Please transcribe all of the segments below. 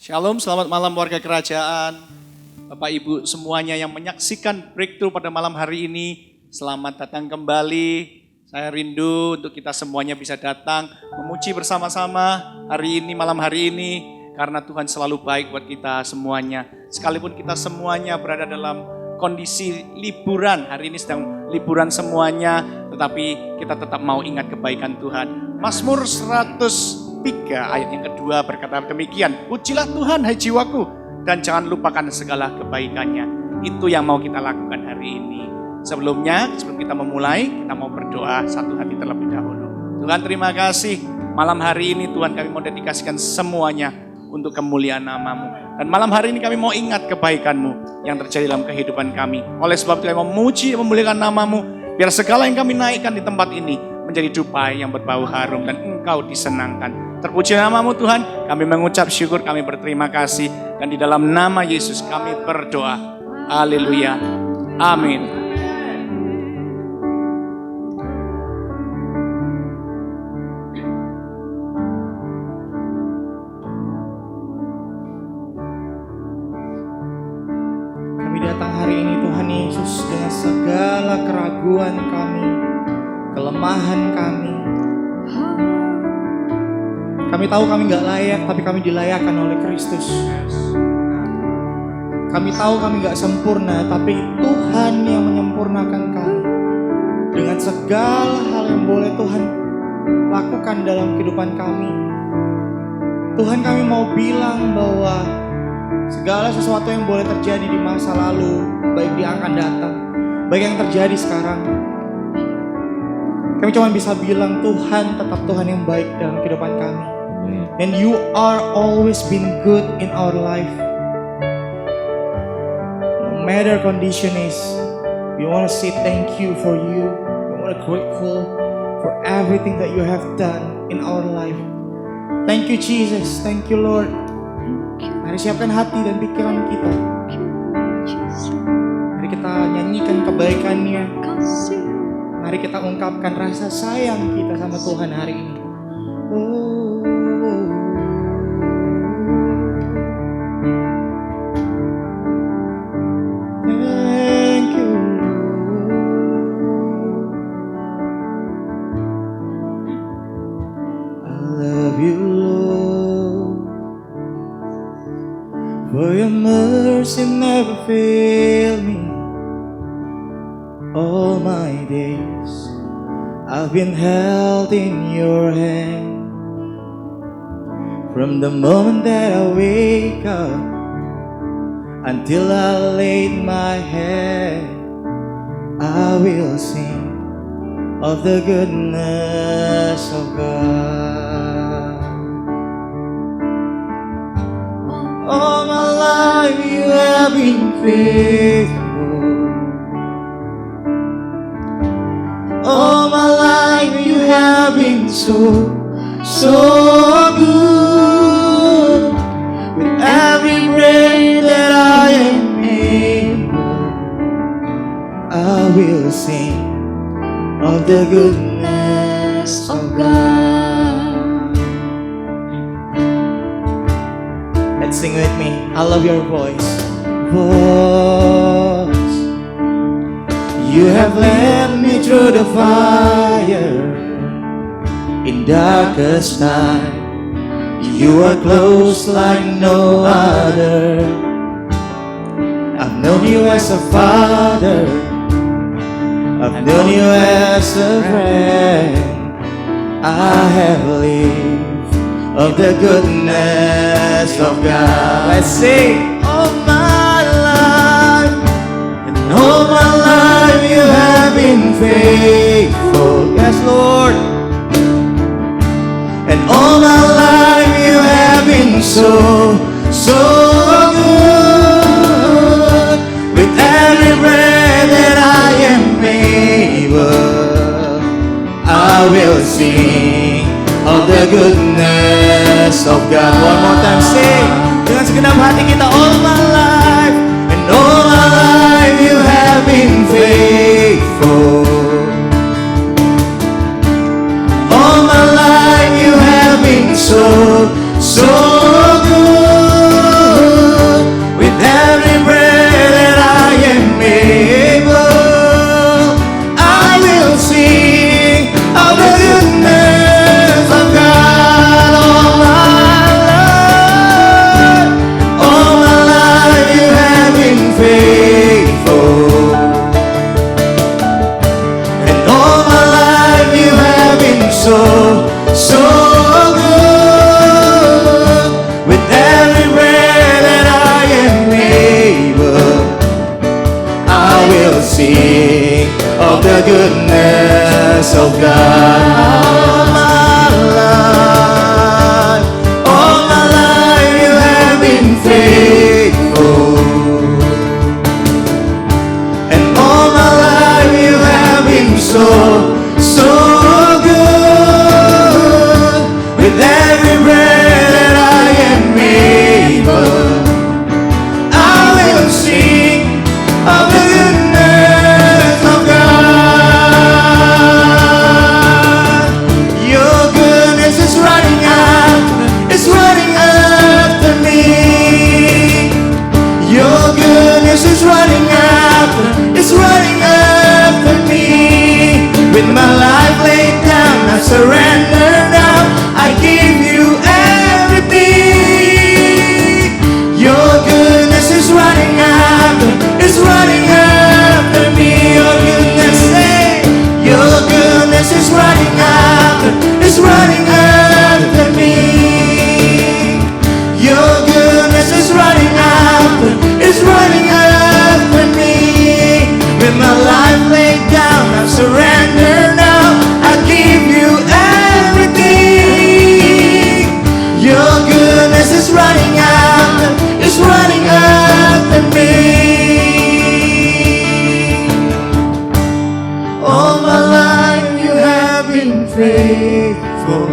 Shalom, selamat malam warga kerajaan. Bapak Ibu semuanya yang menyaksikan Breakthrough pada malam hari ini, selamat datang kembali. Saya rindu untuk kita semuanya bisa datang, memuji bersama-sama hari ini, malam hari ini. Karena Tuhan selalu baik buat kita semuanya. Sekalipun kita semuanya berada dalam kondisi liburan, hari ini sedang liburan semuanya, tetapi kita tetap mau ingat kebaikan Tuhan. Mazmur 103 ayat yang kedua berkata demikian, pujilah Tuhan hai jiwaku, dan jangan lupakan segala kebaikannya. Itu yang mau kita lakukan hari ini. Sebelum kita memulai, kita mau berdoa satu hati terlebih dahulu. Tuhan terima kasih, malam hari ini Tuhan kami mau dedikasikan semuanya untuk kemuliaan nama-Mu. Dan malam hari ini kami mau ingat kebaikan-Mu yang terjadi dalam kehidupan kami. Oleh sebab itu kami memuji, memuliakan nama-Mu, biar segala yang kami naikkan di tempat ini menjadi dupa yang berbau harum dan Engkau disenangkan. Terpuji nama-Mu Tuhan, kami mengucap syukur, kami berterima kasih. Dan di dalam nama Yesus kami berdoa. Haleluya. Amin. Kami datang hari ini Tuhan Yesus dengan segala keraguan kami, kelemahan kami. Kami tahu kami gak layak, tapi kami dilayakkan oleh Kristus. Kami tahu kami gak sempurna, tapi Tuhan yang menyempurnakan kami. Dengan segala hal yang boleh Tuhan lakukan dalam kehidupan kami, Tuhan kami mau bilang bahwa segala sesuatu yang boleh terjadi di masa lalu, baik yang akan datang, baik yang terjadi sekarang, kami cuma bisa bilang Tuhan tetap Tuhan yang baik dalam kehidupan kami. And you are always been good in our life. No matter condition is, we want to say thank you for you. We want to grateful for everything that you have done in our life. Thank you Jesus, thank you Lord. Mari siapkan hati dan pikiran kita. Mari kita nyanyikan kebaikannya. Mari kita ungkapkan rasa sayang kita sama Tuhan hari ini. Thank you. I love you Lord. For your mercy never failed me. All my days I've been held in your hand. From the moment that I wake up until I laid my head, I will sing of the goodness of God. All my life you have been faithful. All my life you have been so good. With every breath that I am able, I will sing of the goodness of God. Let's sing with me. I love your voice. You have led me through the fire in darkest night. You are close like no other. I've known you as a father. I've known you as a friend. I have lived of the goodness of God. Let's sing. All my life, and all my life you have been faithful. Yes, Lord. And all my life you have been so good. With every breath that I am able, I will sing of the goodness of God. One more time, sing dengan segenap hati kita. All my life, and all my life you have been faithful. All my life you have been so good. of God. All my life you have been faithful, and all my life you have been so good. With every breath that I am able, I will sing of the goodness of God. Your goodness is running after me. Your goodness is running after me. With my life laid down, I surrender now. I give you everything. Your goodness is running after me. Your goodness, say, your goodness is running after me. Your goodness is running after me. With my life laid down, I surrender now. I give you everything. Your goodness is running after me. All my life you have been faithful,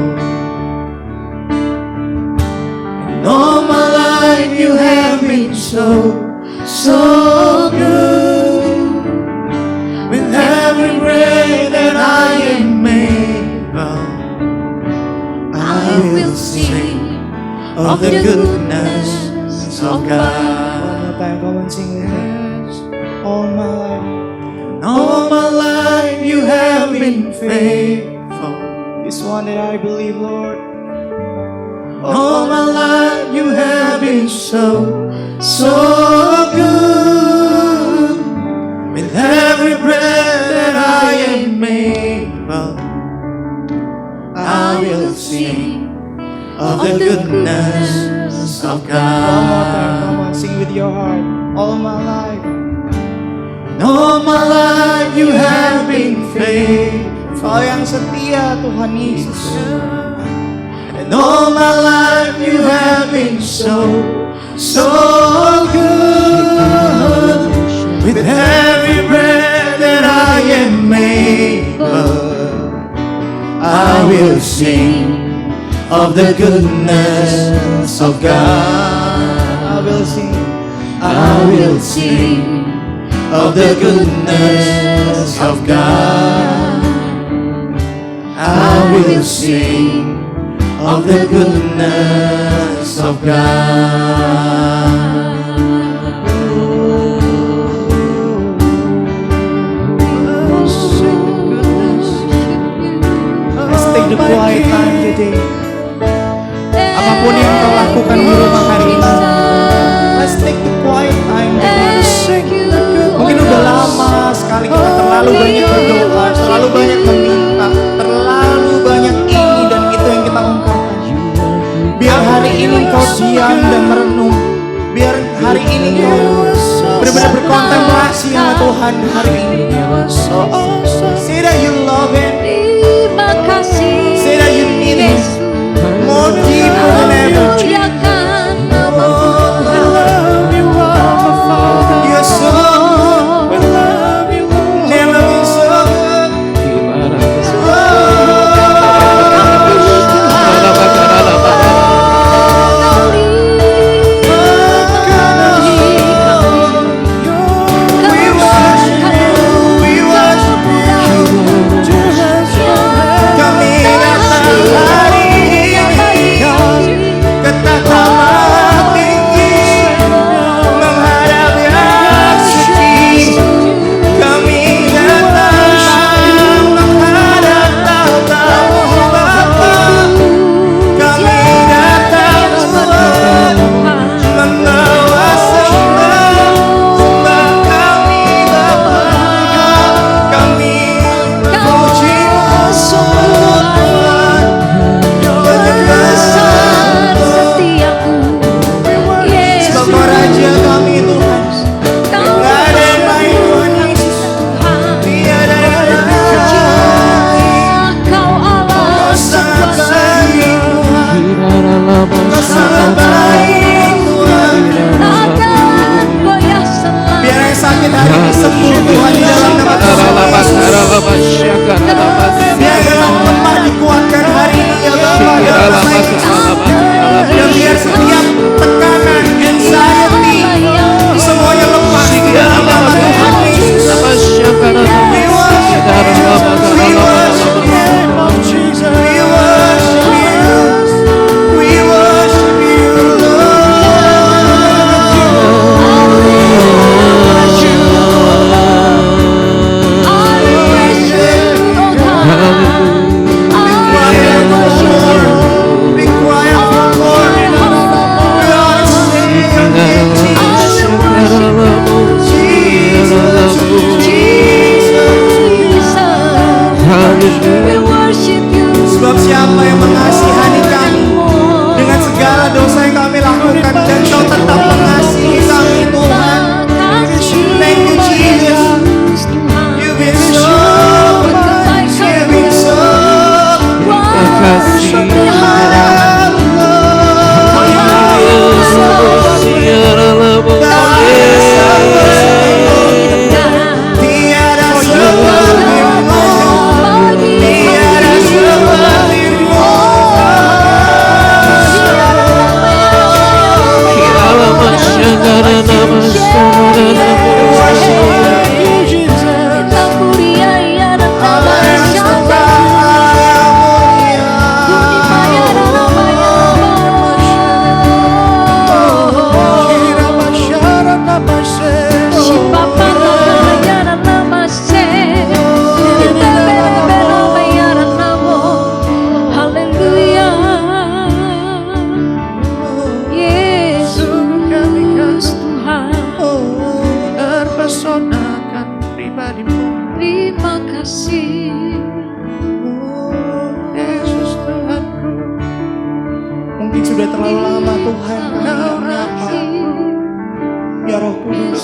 and all my life you have been so good. With every breath that I am able, I will sing of the goodness of God. One more time, come and sing with me. All my life, all my life you have been faithful. This one that I believe, Lord. All my life you have been so good. With every breath that I am able, I will sing of the goodness of God. One more time, come on, sing with your heart. All my life, all my life you have been faithful. Yang setia Tuhan Yesus. And all my life you have been so good. With every breath that I am able, I will sing of the goodness of God. I will sing of the goodness of God. I will sing of the goodness of God. Let's take the quiet time today. Apapun yang kau lakukan di rumah hari ini, let's take the quiet time today. Mungkin udah lama sekali kita terlalu banyak berdoa, terlalu banyak meminta, terlalu banyak ini dan itu yang kita ungkapkan. Biar hari ini kau diam dan merenung. Biar hari ini kau benar-benar berkontemplasi sama Tuhan hari ini. Say that you love Him. Say that you need Him more deeper than ever. sudah terlalu lama Tuhan kami menyapa. Ya Roh Kudus,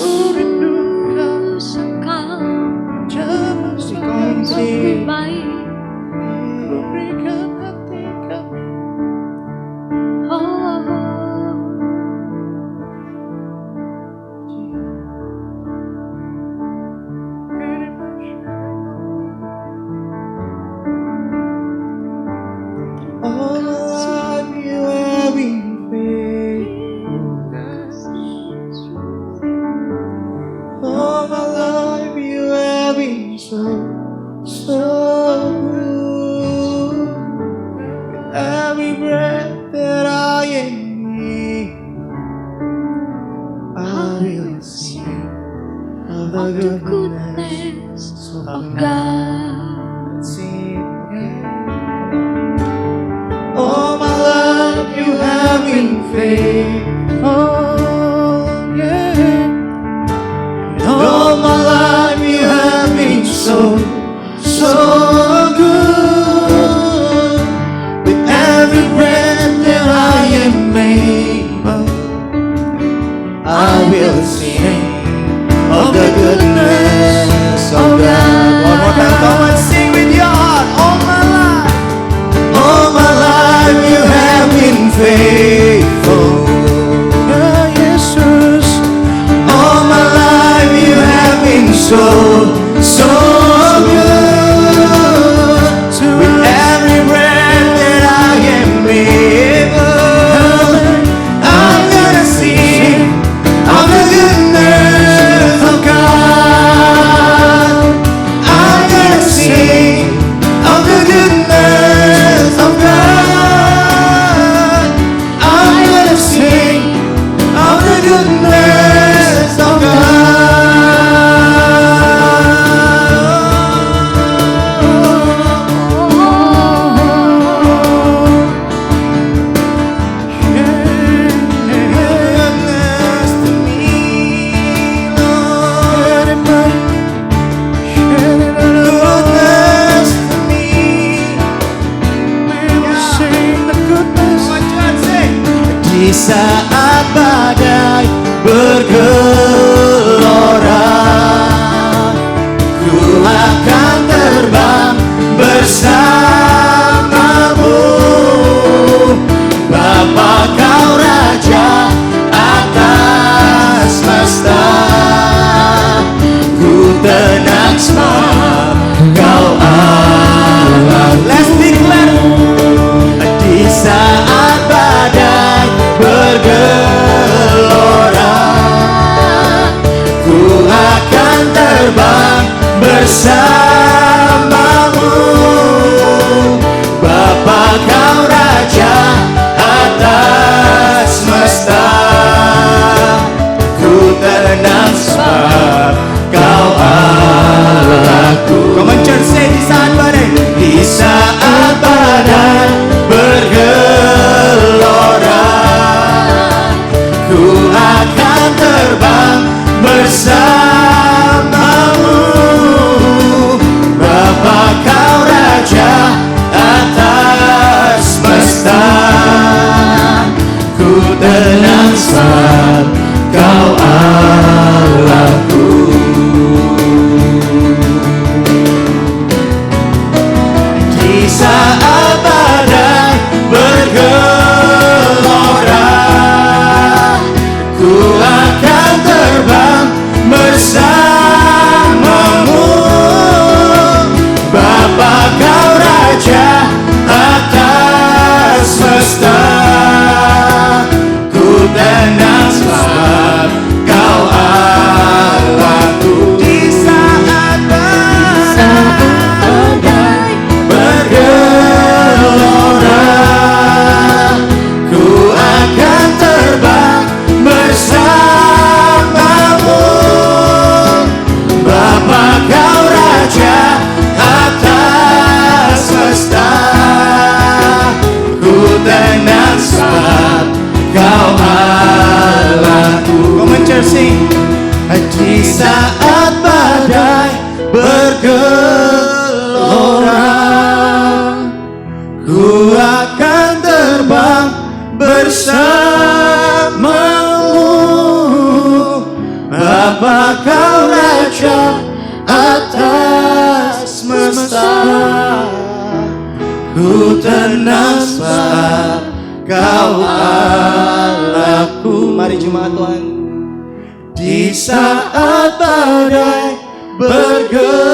saat badai bergelora, ku akan terbang bersamamu. Bapa kau Raja atas semesta, ku tenang sebab kau Allah. Let's declare. Di saat badai bergelora, ku akan terbang bersamamu. Bapa kau Raja atas semesta, ku tenang sebab kau Allahku. Come on church, say di saat badai, di saat badai bergelora, ku akan terbang bersamamu. Bapa kau Raja atas semesta, ku tenang sebab kau Allahku. Di saat badai bergelora, ku akan terbang bersamamu. Bapa kau Raja atas semesta, ku tenang sebab kau Allahku. Di saat badai bergelora, ku akan terbang bersamamu. Bapa kau Raja atas semesta, ku tenang sebab kau Allahku. Come on church, sing. Di saat badai bergelora, ku akan terbang bersamamu. bersamamu. Bapa kau Raja atas semesta, ku tenang sebab kau Allahku. Mari jemaat Tuhan. Di saat badai bergelora,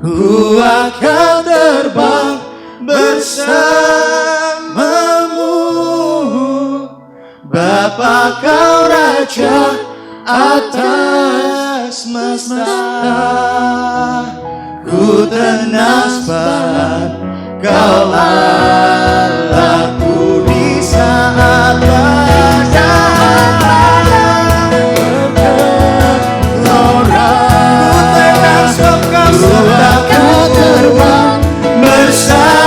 ku akan terbang bersamamu. Bapa kau Raja atas semesta, ku tenang sebab kau Allahku. Di saat badai bergelora, ku akan terbang bersamamu.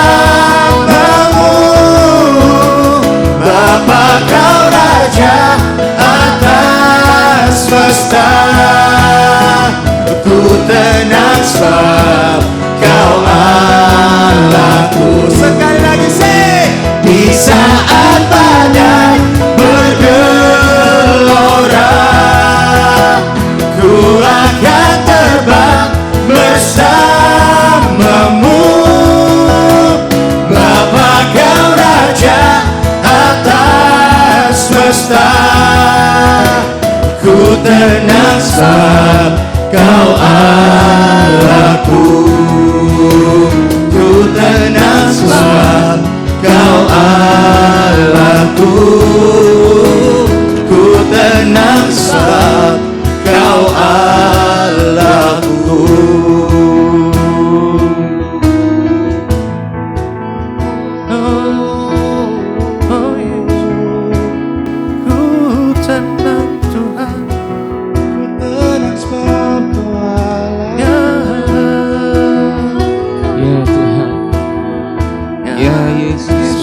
Bapa kau Raja atas semesta, ku tenang sebab kau Allahku. Sekali lagi di saat badai bergelora, ku akan terbang bersamamu. Bapa kau Raja atas semesta, ku tenang sebab kau Allahku. Ku tenang sebab kau Allahku. Ku tenang sebab kau Allahku. Oh, ku tenang Tuhan, ku tenang sebab kau Allah. Ya Tuhan, ya Yesus,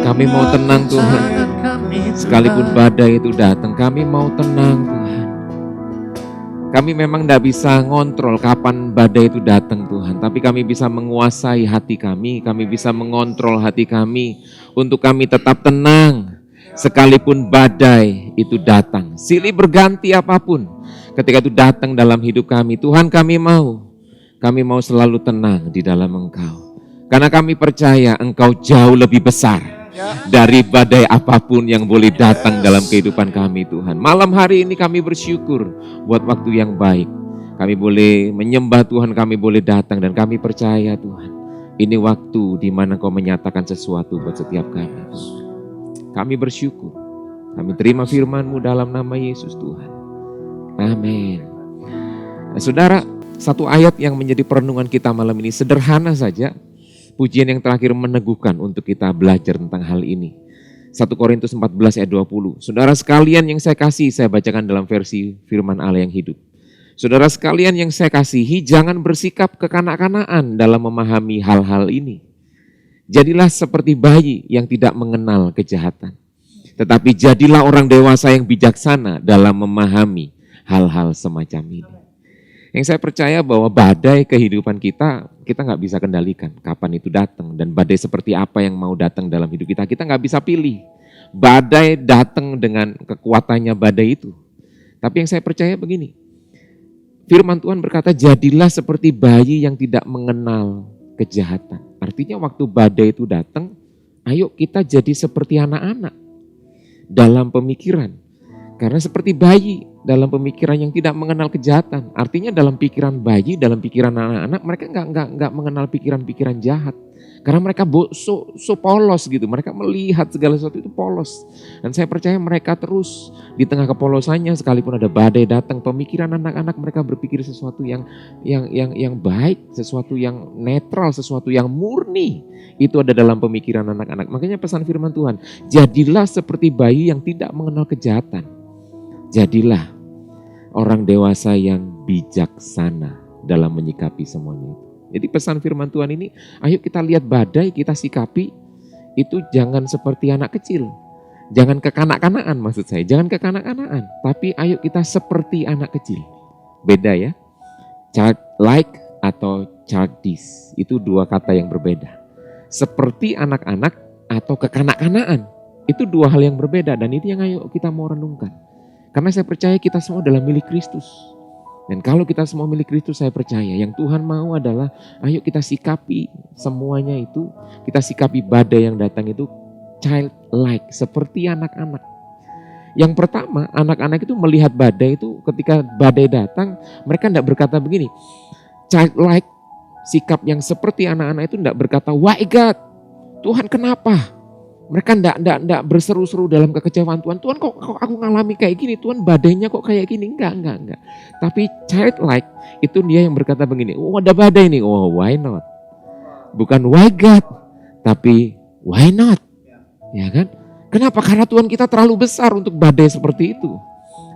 kami mau tenang Tuhan. Sekalipun badai itu datang, kami mau tenang Tuhan. Kami memang tidak bisa ngontrol kapan badai itu datang Tuhan, tapi kami bisa menguasai hati kami bisa mengontrol hati kami untuk kami tetap tenang. Sekalipun badai itu datang, silih berganti apapun, ketika itu datang dalam hidup kami, Tuhan kami mau selalu tenang di dalam Engkau. Karena kami percaya Engkau jauh lebih besar dari badai apapun yang boleh datang dalam kehidupan kami Tuhan. Malam hari ini kami bersyukur buat waktu yang baik. Kami boleh menyembah Tuhan, kami boleh datang dan kami percaya Tuhan, ini waktu di mana Engkau menyatakan sesuatu buat setiap kami. Kami bersyukur, kami terima firman-Mu dalam nama Yesus Tuhan. Amin. Nah, saudara, satu ayat yang menjadi perenungan kita malam ini sederhana saja. Pujian yang terakhir meneguhkan untuk kita belajar tentang hal ini. 1 Korintus 14 ayat 20. Saudara sekalian yang saya kasih, saya bacakan dalam versi firman Allah yang hidup. Saudara sekalian yang saya kasihi, jangan bersikap kekanak-kanakan dalam memahami hal-hal ini. Jadilah seperti bayi yang tidak mengenal kejahatan. Tetapi jadilah orang dewasa yang bijaksana dalam memahami hal-hal semacam ini. Yang saya percaya bahwa badai kehidupan kita nggak bisa kendalikan kapan itu datang. Dan badai seperti apa yang mau datang dalam hidup kita nggak bisa pilih. Badai datang dengan kekuatannya badai itu. Tapi yang saya percaya begini, firman Tuhan berkata, jadilah seperti bayi yang tidak mengenal kejahatan. Artinya waktu badai itu datang, ayo kita jadi seperti anak-anak dalam pemikiran. Karena seperti bayi dalam pemikiran yang tidak mengenal kejahatan. Artinya dalam pikiran bayi, dalam pikiran anak-anak, mereka nggak mengenal pikiran-pikiran jahat. Karena mereka so polos gitu, mereka melihat segala sesuatu itu polos. Dan saya percaya mereka terus di tengah kepolosannya, sekalipun ada badai datang, pemikiran anak-anak mereka berpikir sesuatu yang baik, sesuatu yang netral, sesuatu yang murni. Itu ada dalam pemikiran anak-anak. Makanya pesan firman Tuhan, jadilah seperti bayi yang tidak mengenal kejahatan. Jadilah orang dewasa yang bijaksana dalam menyikapi semuanya itu. Jadi pesan firman Tuhan ini, ayo kita lihat badai, kita sikapi, itu jangan seperti anak kecil. Jangan kekanak-kanakan maksud saya, jangan kekanak-kanakan. Tapi ayo kita seperti anak kecil. Beda ya. Childlike atau childish itu dua kata yang berbeda. Seperti anak-anak atau kekanak-kanaan itu dua hal yang berbeda, dan itu yang ayo kita mau renungkan. Karena saya percaya kita semua adalah milik Kristus. Dan kalau kita semua milik Kristus, saya percaya yang Tuhan mau adalah ayo kita sikapi semuanya itu, kita sikapi badai yang datang itu childlike, seperti anak-anak. Yang pertama, anak-anak itu melihat badai itu, ketika badai datang, mereka tidak berkata begini. Childlike, sikap yang seperti anak-anak itu tidak berkata, why God, Tuhan kenapa? Mereka tidak berseru-seru dalam kekecewaan Tuhan. Tuhan kok aku ngalami kayak gini, Tuhan badainya kok kayak gini. Enggak. Tapi childlike itu dia yang berkata begini, oh ada badai nih, oh why not? Bukan why God, tapi why not? Ya kan? Kenapa? Karena Tuhan kita terlalu besar untuk badai seperti itu.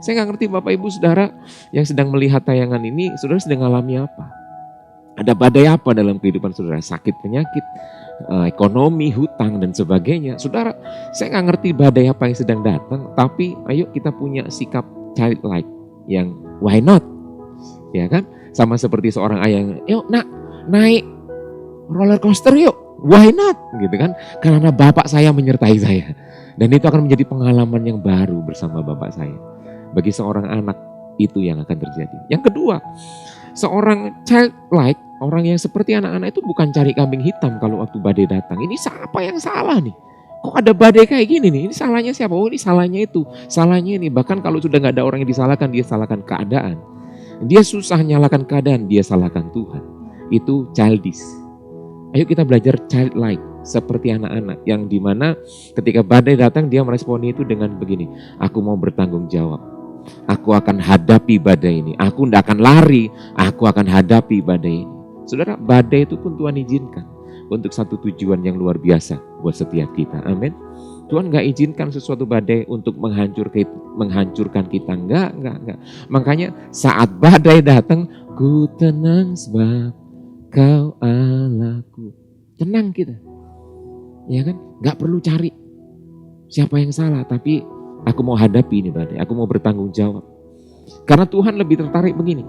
Saya nggak ngerti Bapak Ibu Saudara yang sedang melihat tayangan ini, saudara sedang mengalami apa? Ada badai apa dalam kehidupan saudara? Sakit, penyakit, ekonomi, hutang, dan sebagainya. Saudara, saya nggak ngerti badai apa yang sedang datang, tapi ayo kita punya sikap childlike yang why not? Ya kan? Sama seperti seorang ayah yang, yuk nak, naik roller coaster yuk, why not? Gitu kan? Karena bapak saya menyertai saya. Dan itu akan menjadi pengalaman yang baru bersama bapak saya. Bagi seorang anak, itu yang akan terjadi. Yang kedua, seorang childlike, orang yang seperti anak-anak itu bukan cari kambing hitam kalau waktu badai datang. Ini apa yang salah nih? Kok ada badai kayak gini nih? Ini salahnya siapa? Oh ini salahnya itu, salahnya ini. Bahkan kalau sudah gak ada orang yang disalahkan, dia salahkan keadaan. Dia susah nyalakan keadaan, dia salahkan Tuhan. Itu childish. Ayo kita belajar childlike, seperti anak-anak. Yang dimana ketika badai datang, dia meresponi itu dengan begini. Aku mau bertanggung jawab. Aku akan hadapi badai ini. Aku tidak akan lari, aku akan hadapi badai ini. Saudara, badai itu pun Tuhan izinkan untuk satu tujuan yang luar biasa buat setiap kita. Amin. Tuhan gak izinkan sesuatu badai untuk menghancurkan kita. Enggak. Makanya saat badai datang, ku tenang sebab Kau Allahku. Tenang kita. Ya kan? Gak perlu cari siapa yang salah, tapi aku mau hadapi ini badai. Aku mau bertanggung jawab. Karena Tuhan lebih tertarik begini.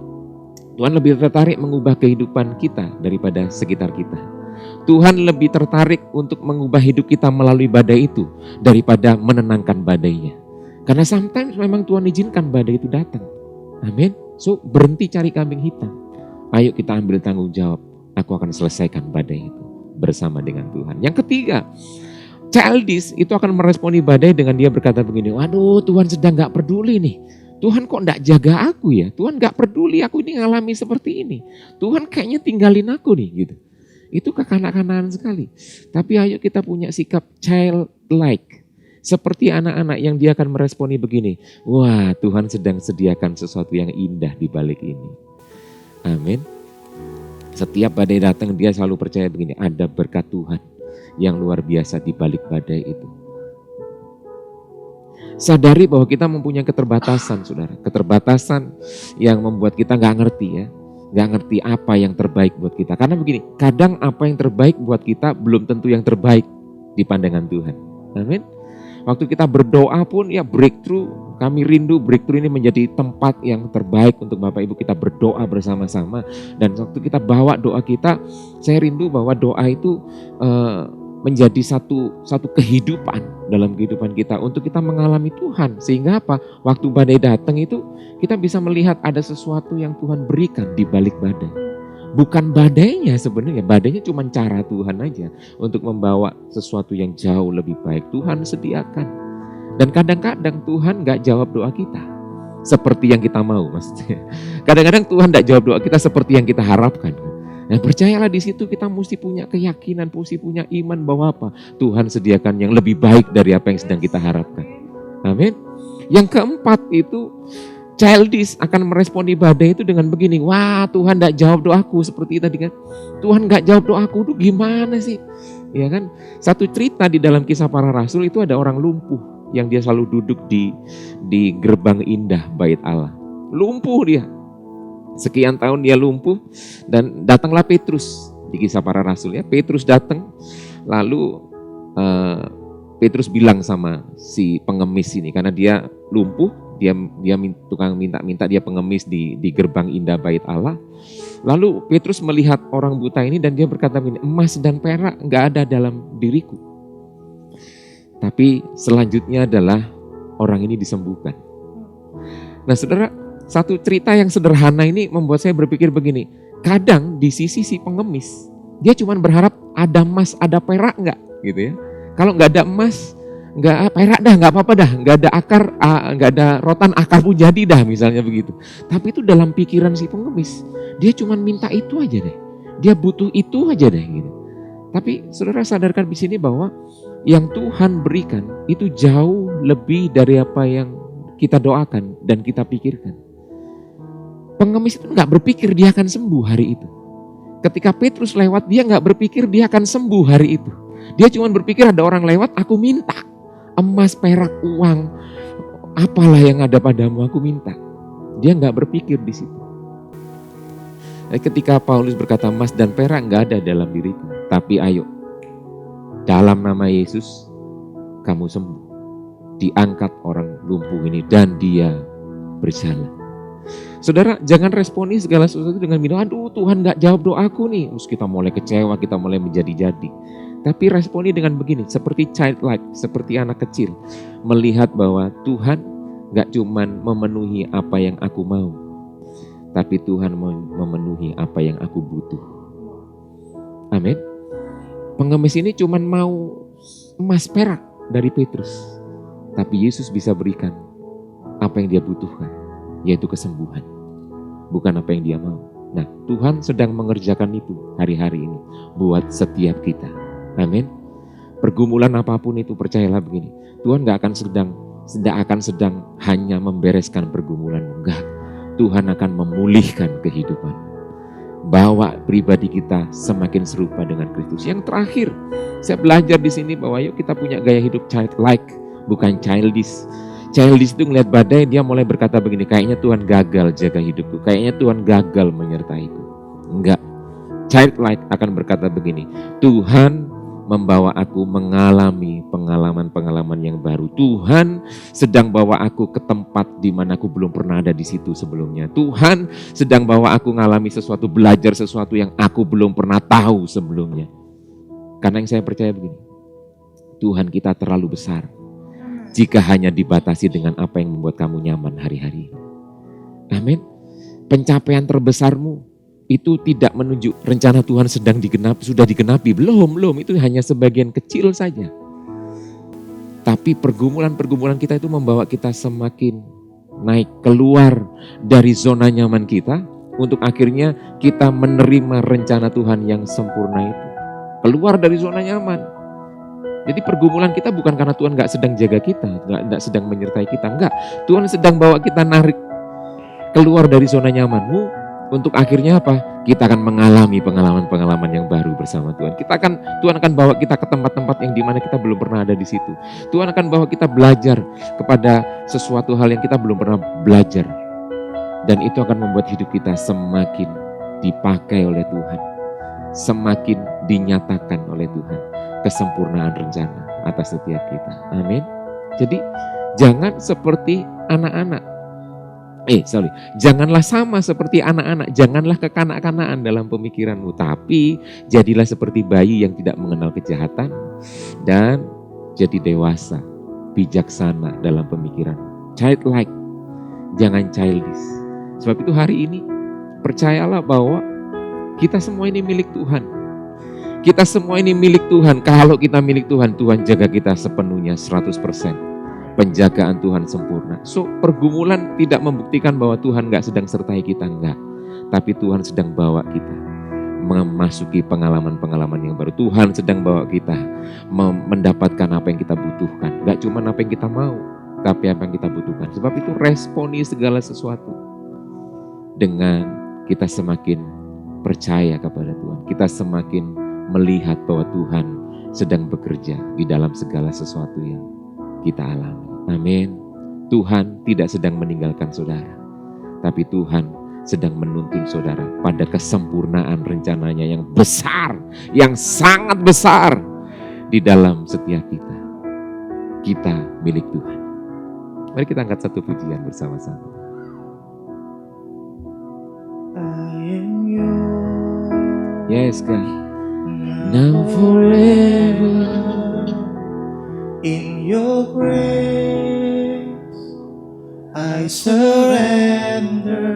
Tuhan lebih tertarik mengubah kehidupan kita daripada sekitar kita. Tuhan lebih tertarik untuk mengubah hidup kita melalui badai itu daripada menenangkan badainya. Karena sometimes memang Tuhan izinkan badai itu datang. Amin. So berhenti cari kambing hitam. Ayo kita ambil tanggung jawab. Aku akan selesaikan badai itu bersama dengan Tuhan. Yang ketiga, childish itu akan meresponi badai dengan dia berkata begini, waduh Tuhan sedang gak peduli nih. Tuhan kok gak jaga aku ya? Tuhan gak peduli aku ini ngalami seperti ini. Tuhan kayaknya tinggalin aku nih gitu. Itu kekanak-kanakan sekali. Tapi ayo kita punya sikap childlike. Seperti anak-anak yang dia akan meresponi begini. Wah Tuhan sedang sediakan sesuatu yang indah di balik ini. Amin. Setiap badai datang dia selalu percaya begini. Ada berkat Tuhan yang luar biasa di balik badai itu. Sadari bahwa kita mempunyai keterbatasan, saudara. Keterbatasan yang membuat kita gak ngerti ya. Gak ngerti apa yang terbaik buat kita. Karena begini, kadang apa yang terbaik buat kita belum tentu yang terbaik di pandangan Tuhan. Amin. Waktu kita berdoa pun ya breakthrough. Kami rindu breakthrough ini menjadi tempat yang terbaik untuk Bapak Ibu kita berdoa bersama-sama. Dan waktu kita bawa doa kita, saya rindu bahwa doa itu menjadi satu kehidupan dalam kehidupan kita untuk kita mengalami Tuhan. Sehingga apa? Waktu badai datang itu kita bisa melihat ada sesuatu yang Tuhan berikan di balik badai. Bukan badainya sebenarnya, badainya cuma cara Tuhan aja untuk membawa sesuatu yang jauh lebih baik. Tuhan sediakan. Dan kadang-kadang Tuhan gak jawab doa kita seperti yang kita mau maksudnya. Kadang-kadang Tuhan gak jawab doa kita seperti yang kita harapkan. Nah percayalah di situ kita mesti punya keyakinan, mesti punya iman bahwa apa? Tuhan sediakan yang lebih baik dari apa yang sedang kita harapkan. Amin. Yang keempat itu childish akan meresponi badai itu dengan begini. Wah Tuhan gak jawab doaku seperti tadi kan. Tuhan gak jawab doaku itu gimana sih? Ya kan? Satu cerita di dalam Kisah Para Rasul itu ada orang lumpuh yang dia selalu duduk di gerbang indah bait Allah. Lumpuh dia. Sekian tahun dia lumpuh dan datanglah Petrus di Kisah Para Rasul ya. Petrus datang lalu Petrus bilang sama si pengemis ini karena dia lumpuh, Dia tukang minta-minta, dia pengemis di gerbang indah bait Allah. Lalu Petrus melihat orang buta ini dan dia berkata begini, emas dan perak nggak ada dalam diriku. Tapi selanjutnya adalah orang ini disembuhkan. Nah saudara, satu cerita yang sederhana ini membuat saya berpikir begini, kadang di sisi si pengemis, dia cuma berharap ada emas, ada perak nggak gitu ya. Kalau nggak ada emas, nggak perak dah, nggak apa-apa dah, nggak ada akar, nggak ada rotan, akar pun jadi dah misalnya begitu. Tapi itu dalam pikiran si pengemis, dia cuma minta itu aja deh, dia butuh itu aja deh gitu. Tapi saudara sadarkan di sini bahwa yang Tuhan berikan itu jauh lebih dari apa yang kita doakan dan kita pikirkan. Pengemis itu nggak berpikir dia akan sembuh hari itu. Ketika Petrus lewat, dia nggak berpikir dia akan sembuh hari itu. Dia cuma berpikir ada orang lewat, aku minta emas, perak, uang, apalah yang ada padamu, aku minta. Dia nggak berpikir di situ. Ketika Paulus berkata emas dan perak nggak ada dalam diriku, tapi ayo, dalam nama Yesus kamu sembuh. Diangkat orang lumpuh ini dan dia berjalan. Saudara, jangan responi segala sesuatu dengan bilang, aduh Tuhan gak jawab doaku nih. Terus kita mulai kecewa, kita mulai menjadi-jadi. Tapi responi dengan begini, seperti childlike, seperti anak kecil. Melihat bahwa Tuhan gak cuman memenuhi apa yang aku mau, tapi Tuhan memenuhi apa yang aku butuh. Amin. Pengemis ini cuman mau emas perak dari Petrus. Tapi Yesus bisa berikan apa yang dia butuhkan, yaitu kesembuhan. Bukan apa yang dia mau. Nah, Tuhan sedang mengerjakan itu hari-hari ini buat setiap kita. Amin. Pergumulan apapun itu, percayalah begini, Tuhan gak akan sedang hanya membereskan pergumulan. Enggak. Tuhan akan memulihkan kehidupan. Bawa pribadi kita semakin serupa dengan Kristus. Yang terakhir, saya belajar di sini bahwa yuk kita punya gaya hidup childlike, bukan childish. Childish itu ngeliat badai, dia mulai berkata begini, kayaknya Tuhan gagal jaga hidupku, kayaknya Tuhan gagal menyertaiku. Enggak. Childlike akan berkata begini, Tuhan membawa aku mengalami pengalaman-pengalaman yang baru. Tuhan sedang bawa aku ke tempat di mana aku belum pernah ada di situ sebelumnya. Tuhan sedang bawa aku mengalami sesuatu, belajar sesuatu yang aku belum pernah tahu sebelumnya. Karena yang saya percaya begini, Tuhan kita terlalu besar jika hanya dibatasi dengan apa yang membuat kamu nyaman hari-hari. Amin. Pencapaian terbesarmu itu tidak menunjuk rencana Tuhan sudah digenapi. Belum, itu hanya sebagian kecil saja. Tapi pergumulan-pergumulan kita itu membawa kita semakin naik keluar dari zona nyaman kita untuk akhirnya kita menerima rencana Tuhan yang sempurna itu. Keluar dari zona nyaman. Jadi pergumulan kita bukan karena Tuhan gak sedang jaga kita, gak sedang menyertai kita, enggak. Tuhan sedang bawa kita narik keluar dari zona nyamanmu. Untuk akhirnya apa? Kita akan mengalami pengalaman-pengalaman yang baru bersama Tuhan. Tuhan akan bawa kita ke tempat-tempat yang dimana kita belum pernah ada di situ. Tuhan akan bawa kita belajar kepada sesuatu hal yang kita belum pernah belajar. Dan itu akan membuat hidup kita semakin dipakai oleh Tuhan. Semakin dinyatakan oleh Tuhan. Kesempurnaan rencana atas setiap kita. Amin. Jadi jangan seperti anak-anak. Janganlah sama seperti anak-anak, janganlah kekanak-kanakan dalam pemikiranmu, tapi jadilah seperti bayi yang tidak mengenal kejahatan dan jadi dewasa, bijaksana dalam pemikiran. Childlike, jangan childish. Sebab itu hari ini percayalah bahwa kita semua ini milik Tuhan. Kita semua ini milik Tuhan. Kalau kita milik Tuhan, Tuhan jaga kita sepenuhnya 100%. Penjagaan Tuhan sempurna. So pergumulan tidak membuktikan bahwa Tuhan gak sedang sertai kita, enggak. Tapi Tuhan sedang bawa kita memasuki pengalaman-pengalaman yang baru. Tuhan sedang bawa kita mendapatkan apa yang kita butuhkan. Gak cuma apa yang kita mau, tapi apa yang kita butuhkan. Sebab itu responi segala sesuatu dengan kita semakin percaya kepada Tuhan. Kita semakin melihat bahwa Tuhan sedang bekerja di dalam segala sesuatu yang kita alami. Amin. Tuhan tidak sedang meninggalkan saudara, tapi Tuhan sedang menuntun saudara pada kesempurnaan rencananya yang besar, yang sangat besar di dalam setiap kita. Kita milik Tuhan. Mari kita angkat satu pujian bersama-sama. I am yours. Yes, God. Now forever. In your grace, I surrender.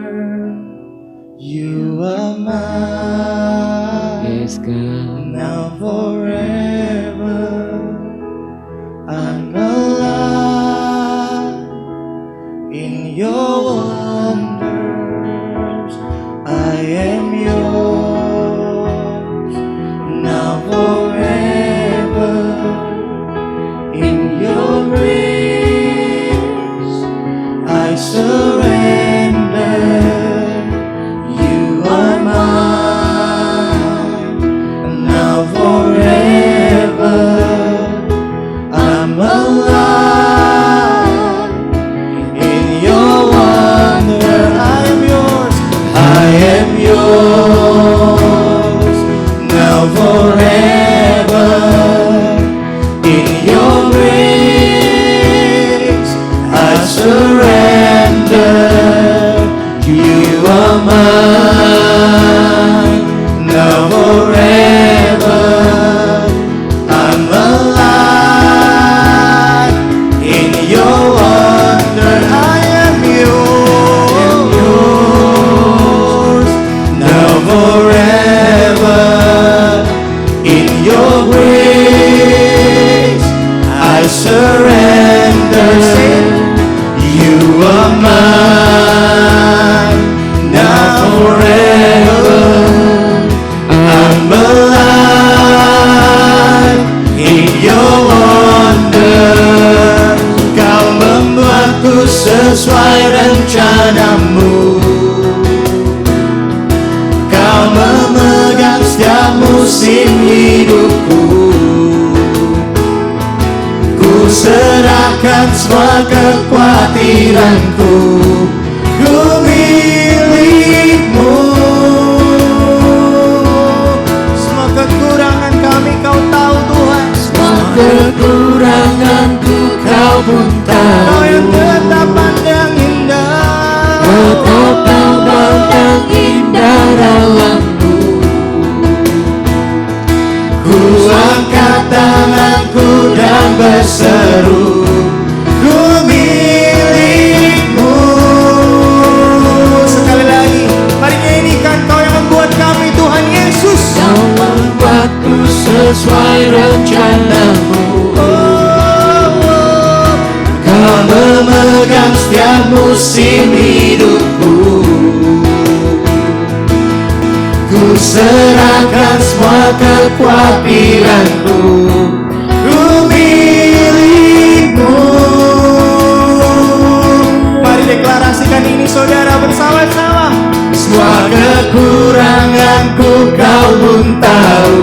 You are mine. Yes, God. Now forever, I'm alive in your wonders. I am yours. Now forever, in your grace, I surrender. You are mine. Now forever, I'm alive in your wonder. I am yours. I am yours. Now forever, in your grace, I surrender. You are mine. Now forever, I'm alive in your wonder. I am yours. Now forever, in your grace, I surrender. You are mine. Now forever, I'm alive in your wonder. Kau membuatku sesuai rencanamu. Kau memegang setiap musim hidupku. Ku serahkan semua kekhawatiranku. Ku milikmu. Semua kekurangan kami kau tahu Tuhan. Semua kekuranganku kau pun tahu. Kau yang tetap pandang indah. Tetap pandang indah dalamku. Ku angkat tanganku dan berseru. Ku milikmu. Sekali lagi, mari nyanyikan Kau yang membuat kami Tuhan Yesus. Kau membuatku sesuai rencanamu. Kau memegang setiap musim hidupku. Ku serahkan semua kekhawatiranku. Ku milikmu. Mari deklarasikan ini saudara bersama-sama. Semua kekuranganku kau pun tahu.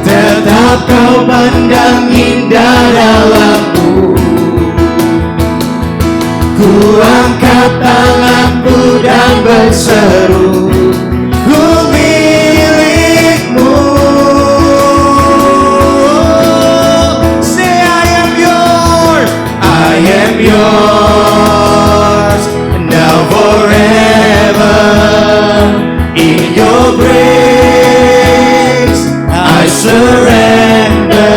Tetap kau pandang indah dalamku. Ku angkat tanganku dan berseru. Ku milikmu. Say I am yours. I am yours. Now forever, in your grace, I surrender.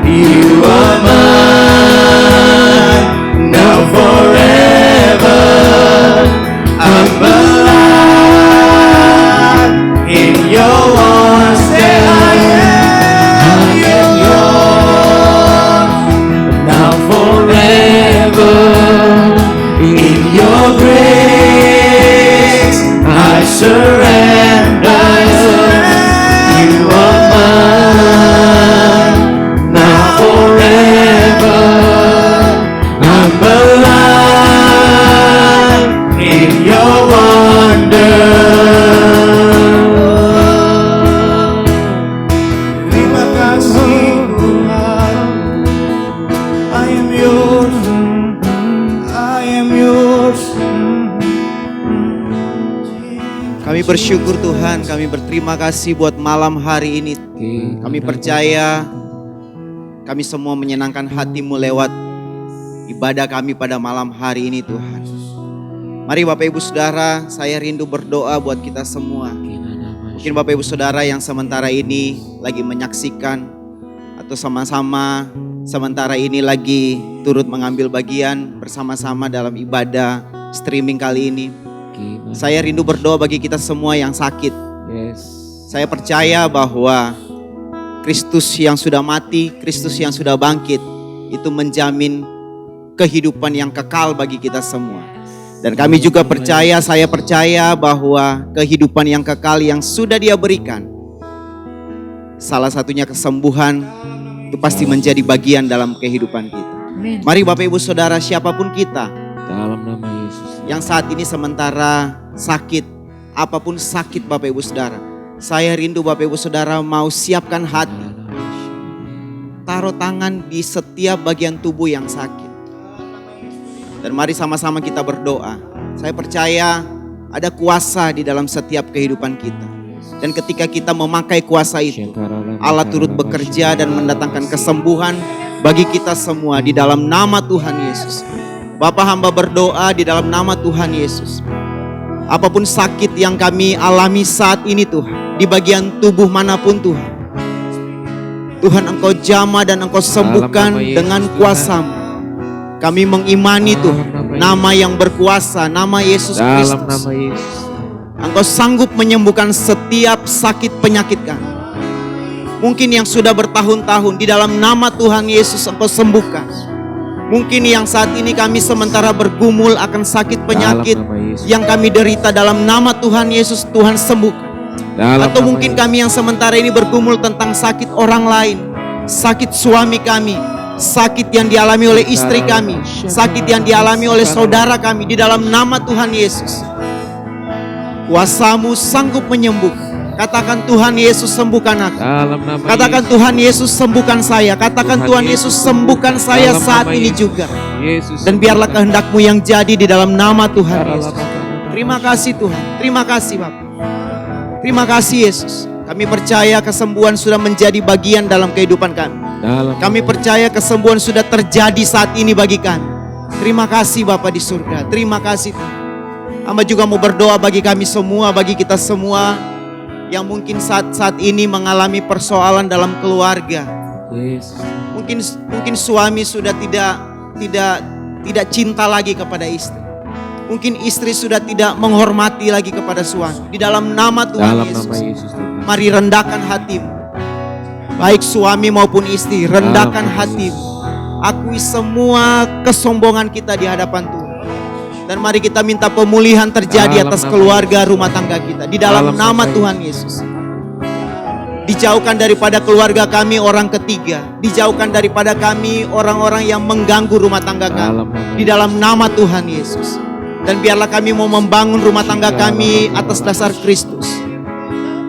You are mine. Now forever, I'm alive in your arms. Say I am yours. Now forever, in your grace, I surrender. You are mine. Now forever, I'm alive in your wonder. Terima kasih Tuhan. I am yours. I am yours. Kami bersyukur Tuhan, kami berterima kasih buat malam hari ini. Kami percaya kami semua menyenangkan hati-Mu lewat ibadah kami pada malam hari ini Tuhan. Mari Bapak Ibu Saudara, saya rindu berdoa buat kita semua. Mungkin Bapak Ibu Saudara yang sementara ini lagi menyaksikan atau sama-sama sementara ini lagi turut mengambil bagian bersama-sama dalam ibadah streaming kali ini. Saya rindu berdoa bagi kita semua yang sakit. Saya percaya bahwa Kristus yang sudah mati, Kristus yang sudah bangkit, itu menjamin kehidupan yang kekal bagi kita semua. Dan kami juga percaya, saya percaya bahwa kehidupan yang kekal yang sudah Dia berikan, salah satunya kesembuhan, itu pasti menjadi bagian dalam kehidupan kita. Mari Bapak Ibu Saudara, siapapun kita, Dalam nama Yesus. yang saat ini sementara sakit, apapun sakit Bapak Ibu Saudara, saya rindu Bapak Ibu Saudara mau siapkan hati, taruh tangan di setiap bagian tubuh yang sakit. Dan mari sama-sama kita berdoa. Saya percaya ada kuasa di dalam setiap kehidupan kita. Dan ketika kita memakai kuasa itu, Allah turut bekerja dan mendatangkan kesembuhan bagi kita semua di dalam nama Tuhan Yesus. Bapa, hamba berdoa di dalam nama Tuhan Yesus. Apapun sakit yang kami alami saat ini Tuhan, di bagian tubuh manapun Tuhan, Tuhan Engkau jamah dan Engkau sembuhkan dengan kuasa-Mu. Kami mengimani Tuhan, nama yang berkuasa, nama Yesus Kristus. Dalam nama Yesus. Engkau sanggup menyembuhkan setiap sakit penyakit kami. Mungkin yang sudah bertahun-tahun, di dalam nama Tuhan Yesus Engkau sembuhkan. Mungkin yang saat ini kami sementara bergumul akan sakit penyakit yang kami derita, dalam nama Tuhan Yesus Tuhan sembuhkan. Atau mungkin kami yang sementara ini bergumul tentang sakit orang lain, sakit suami kami, sakit yang dialami oleh istri kami, sakit yang dialami oleh saudara kami, di dalam nama Tuhan Yesus. Kuasa-Mu sanggup menyembuhkan. Katakan, Tuhan Yesus sembuhkan aku. Katakan, Tuhan Yesus sembuhkan saya. Katakan, Tuhan Yesus sembuhkan saya saat ini juga. Dan biarlah kehendak-Mu yang jadi di dalam nama Tuhan Yesus. Terima kasih Tuhan. Terima kasih Bapak. Terima kasih Yesus. Kami percaya kesembuhan sudah menjadi bagian dalam kehidupan kami. Kami percaya kesembuhan sudah terjadi saat ini bagi kami. Terima kasih Bapa di surga. Terima kasih Tuhan. Hamba juga mau berdoa bagi kami semua, bagi kita semua yang mungkin saat ini mengalami persoalan dalam keluarga. Mungkin suami sudah tidak cinta lagi kepada istri. Mungkin istri sudah tidak menghormati lagi kepada suami. Di dalam nama Tuhan Yesus, mari rendahkan hatimu. Baik suami maupun istri, rendahkan hatimu. Akui semua kesombongan kita di hadapan Tuhan. Dan mari kita minta pemulihan terjadi atas keluarga rumah tangga kita. Di dalam nama Tuhan Yesus. Dijauhkan daripada keluarga kami orang ketiga. Dijauhkan daripada kami orang-orang yang mengganggu rumah tangga kami. Di dalam nama Tuhan Yesus. Dan biarlah kami mau membangun rumah tangga kami atas dasar Kristus.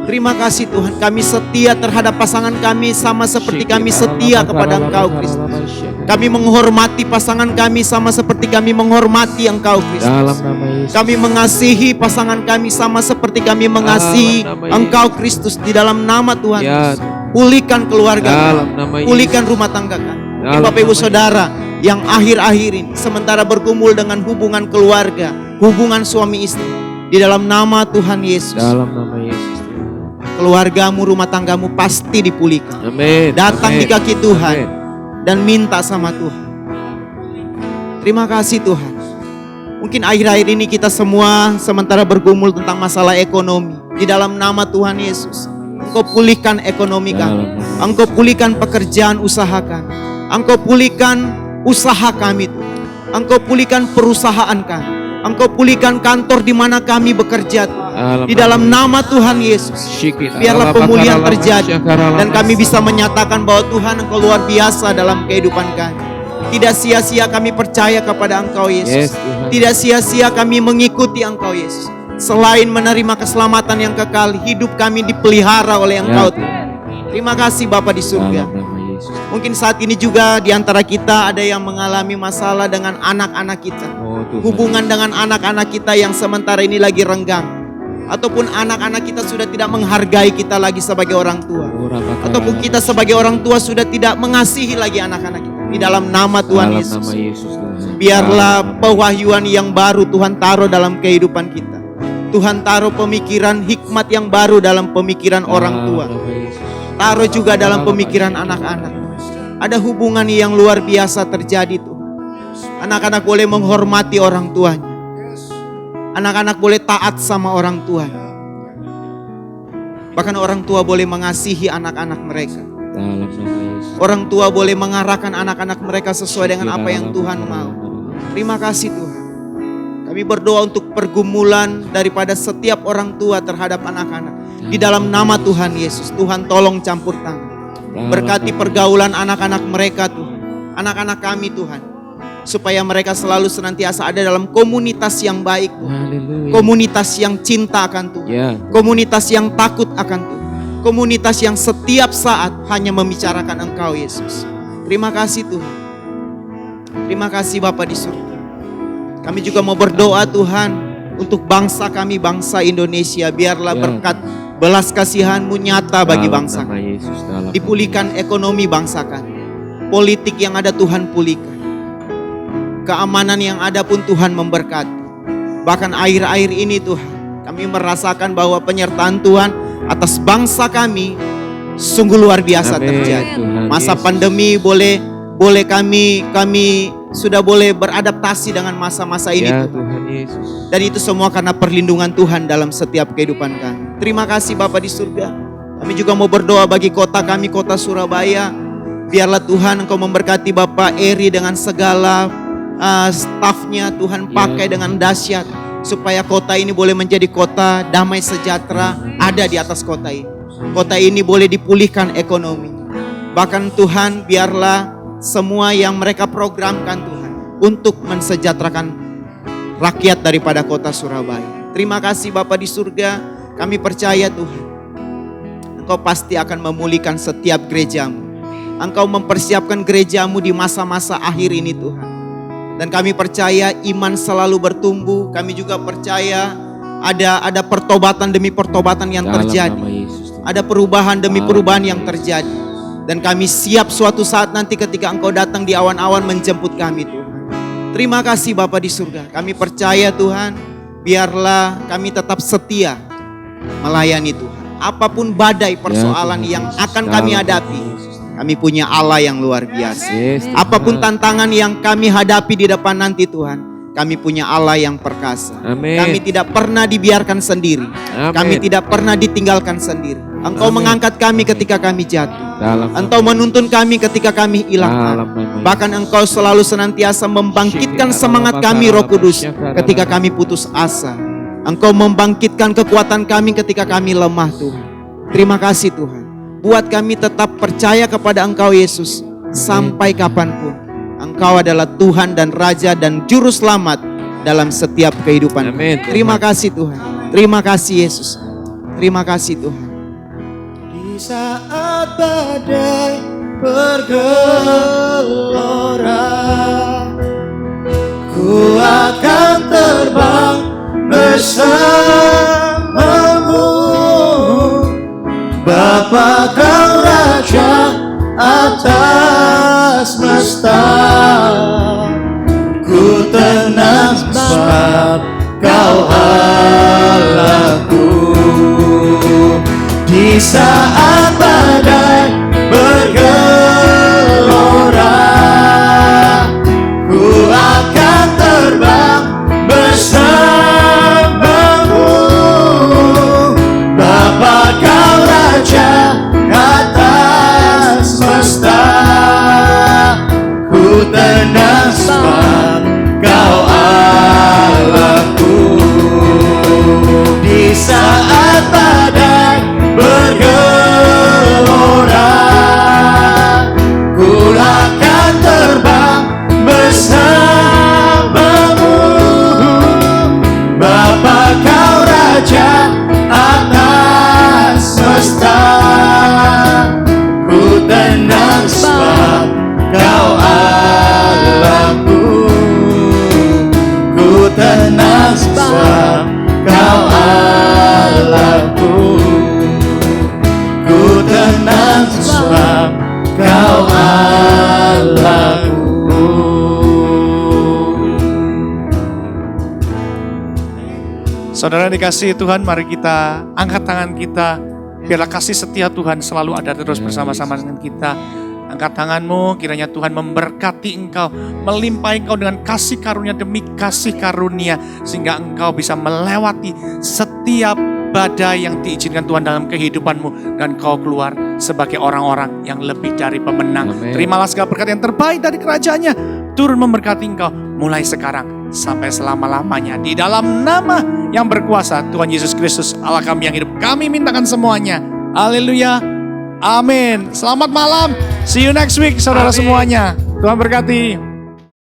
Terima kasih Tuhan, kami setia terhadap pasangan kami sama seperti kami setia kepada Engkau Kristus. Kami menghormati pasangan kami sama seperti kami menghormati Engkau Kristus. Kami mengasihi pasangan kami sama seperti kami mengasihi Engkau Kristus. Di dalam nama Tuhan Yesus. Pulihkan keluarga kami, pulihkan rumah tangga kami. Bapak Ibu Saudara yang akhir-akhir ini sementara bergumul dengan hubungan keluarga, hubungan suami istri, di dalam nama Tuhan Yesus. Dalam nama Yesus. Keluargamu, rumah tanggamu pasti dipulihkan. Amin. Datang di kaki Tuhan dan minta sama Tuhan. Terima kasih Tuhan. Mungkin akhir-akhir ini kita semua sementara bergumul tentang masalah ekonomi. Di dalam nama Tuhan Yesus, Engkau pulihkan ekonomi kami. Engkau pulihkan pekerjaan usaha kami. Engkau pulihkan usaha kami Tuhan. Engkau pulihkan perusahaan kami. Engkau pulihkan kantor di mana kami bekerja Tuhan. Di dalam nama Tuhan Yesus, biarlah pemulihan terjadi dan kami bisa menyatakan bahwa Tuhan Engkau luar biasa dalam kehidupan kami. Tidak sia-sia kami percaya kepada Engkau Yesus. Tidak sia-sia kami mengikuti Engkau Yesus. Selain menerima keselamatan yang kekal, hidup kami dipelihara oleh Engkau Tuhan. Terima kasih Bapa di surga. Mungkin saat ini juga di antara kita ada yang mengalami masalah dengan anak-anak kita. Hubungan dengan anak-anak kita yang sementara ini lagi renggang. ataupun anak-anak kita sudah tidak menghargai kita lagi sebagai orang tua, ataupun kita sebagai orang tua sudah tidak mengasihi lagi anak-anak kita, di dalam nama Tuhan Dalam Yesus, nama Yesus Tuhan. biarlah pewahyuan yang baru Tuhan taruh dalam kehidupan kita. Tuhan taruh pemikiran hikmat yang baru dalam pemikiran orang tua, taruh juga dalam pemikiran anak-anak. Ada hubungan yang luar biasa terjadi Tuhan. Anak-anak boleh menghormati orang tuanya, anak-anak boleh taat sama orang tuanya, bahkan orang tua boleh mengasihi anak-anak mereka. Dalam nama Yesus. Orang tua boleh mengarahkan anak-anak mereka sesuai dengan apa yang Tuhan mau. Terima kasih Tuhan. Kami berdoa untuk pergumulan daripada setiap orang tua terhadap anak-anak. Di dalam nama Tuhan Yesus, Tuhan tolong campur tangan. Berkati pergaulan anak-anak mereka Tuhan, anak-anak kami Tuhan, supaya mereka selalu senantiasa ada dalam komunitas yang baik Tuhan. Haleluya. Komunitas yang cinta akan Tuhan, Ya. komunitas yang takut akan Tuhan, komunitas yang setiap saat hanya membicarakan Engkau Yesus. Terima kasih Tuhan. Terima kasih Bapa di surga. Kami juga mau berdoa Tuhan untuk bangsa kami, bangsa Indonesia. Biarlah Ya. berkat belas kasihan-Mu nyata bagi Dalam bangsa nama kami. Yesus. Dalam Dipulihkan ekonomi bangsa kami. Politik yang ada Tuhan pulihkan. Keamanan yang ada pun Tuhan memberkati. Bahkan akhir-akhir ini Tuhan, kami merasakan bahwa penyertaan Tuhan atas bangsa kami sungguh luar biasa Amin, terjadi. Tuhan Masa Yesus. pandemi boleh kami sudah boleh beradaptasi dengan masa-masa ini Ya Tuhan. Tuhan Yesus. Dan itu semua karena perlindungan Tuhan dalam setiap kehidupan kami. Terima kasih Bapa di surga. Kami juga mau berdoa bagi kota kami, kota Surabaya. Biarlah Tuhan Engkau memberkati Bapak Eri dengan segala stafnya. Tuhan pakai dengan dahsyat, supaya kota ini boleh menjadi kota damai sejahtera ada di atas kota ini. Kota ini boleh dipulihkan ekonomi. Bahkan Tuhan, biarlah semua yang mereka programkan Tuhan untuk mensejahterakan rakyat daripada kota Surabaya. Terima kasih Bapa di surga. Kami percaya Tuhan, Engkau pasti akan memulihkan setiap gerejamu. Engkau mempersiapkan gerejamu di masa-masa akhir ini Tuhan. Dan kami percaya iman selalu bertumbuh. Kami juga percaya ada pertobatan demi pertobatan yang Dalam terjadi. nama Yesus. Ada perubahan demi perubahan yang terjadi. Dan kami siap suatu saat nanti ketika Engkau datang di awan-awan menjemput kami Tuhan. Terima kasih Bapa di surga. Kami percaya Tuhan, biarlah kami tetap setia melayani Tuhan. Apapun badai persoalan yang akan kami hadapi, kami punya Allah yang luar biasa. Yes, Tuhan. Apapun tantangan yang kami hadapi di depan nanti Tuhan, kami punya Allah yang perkasa. Amin. Kami tidak pernah dibiarkan sendiri. Amin. Kami tidak pernah ditinggalkan sendiri. Engkau Amin. mengangkat kami ketika kami jatuh. Dalam Engkau menuntun kami ketika kami hilang arah. Dalam nama Bahkan Engkau selalu senantiasa membangkitkan semangat kami Roh Kudus ketika kami putus asa. Engkau membangkitkan kekuatan kami ketika kami lemah Tuhan. Terima kasih Tuhan. Buat kami tetap percaya kepada Engkau Yesus sampai kapanpun. Engkau adalah Tuhan dan Raja dan Juru Selamat dalam setiap kehidupan. Amin. Terima kasih Tuhan. Terima kasih Yesus. Terima kasih Tuhan. Di saat badai bergelora, ku akan terbang bersamamu. Bapa Kau Raja atas semesta, ku tenang sebab Kau Allahku. Di saat badai bergelora, ku akan terbang bersamamu. Bapa Kau Raja atas semesta, ku tenang sebab Kau Allahku. Di saat badai bergelora, Saudara dikasihi Tuhan, mari kita angkat tangan kita. Biarlah kasih setia Tuhan selalu ada terus bersama-sama dengan kita. Angkat tanganmu, kiranya Tuhan memberkati engkau, melimpahi engkau dengan kasih karunia demi kasih karunia, sehingga engkau bisa melewati setiap badai yang diizinkan Tuhan dalam kehidupanmu, dan kau keluar sebagai orang-orang yang lebih dari pemenang. Amen. Terimalah segala berkat yang terbaik dari kerajaannya, turun memberkati engkau mulai sekarang sampai selama-lamanya. Di dalam nama yang berkuasa Tuhan Yesus Kristus, Allah kami yang hidup, kami mintakan semuanya. Haleluya. Amin. Selamat malam. See you next week saudara semuanya. Tuhan berkati.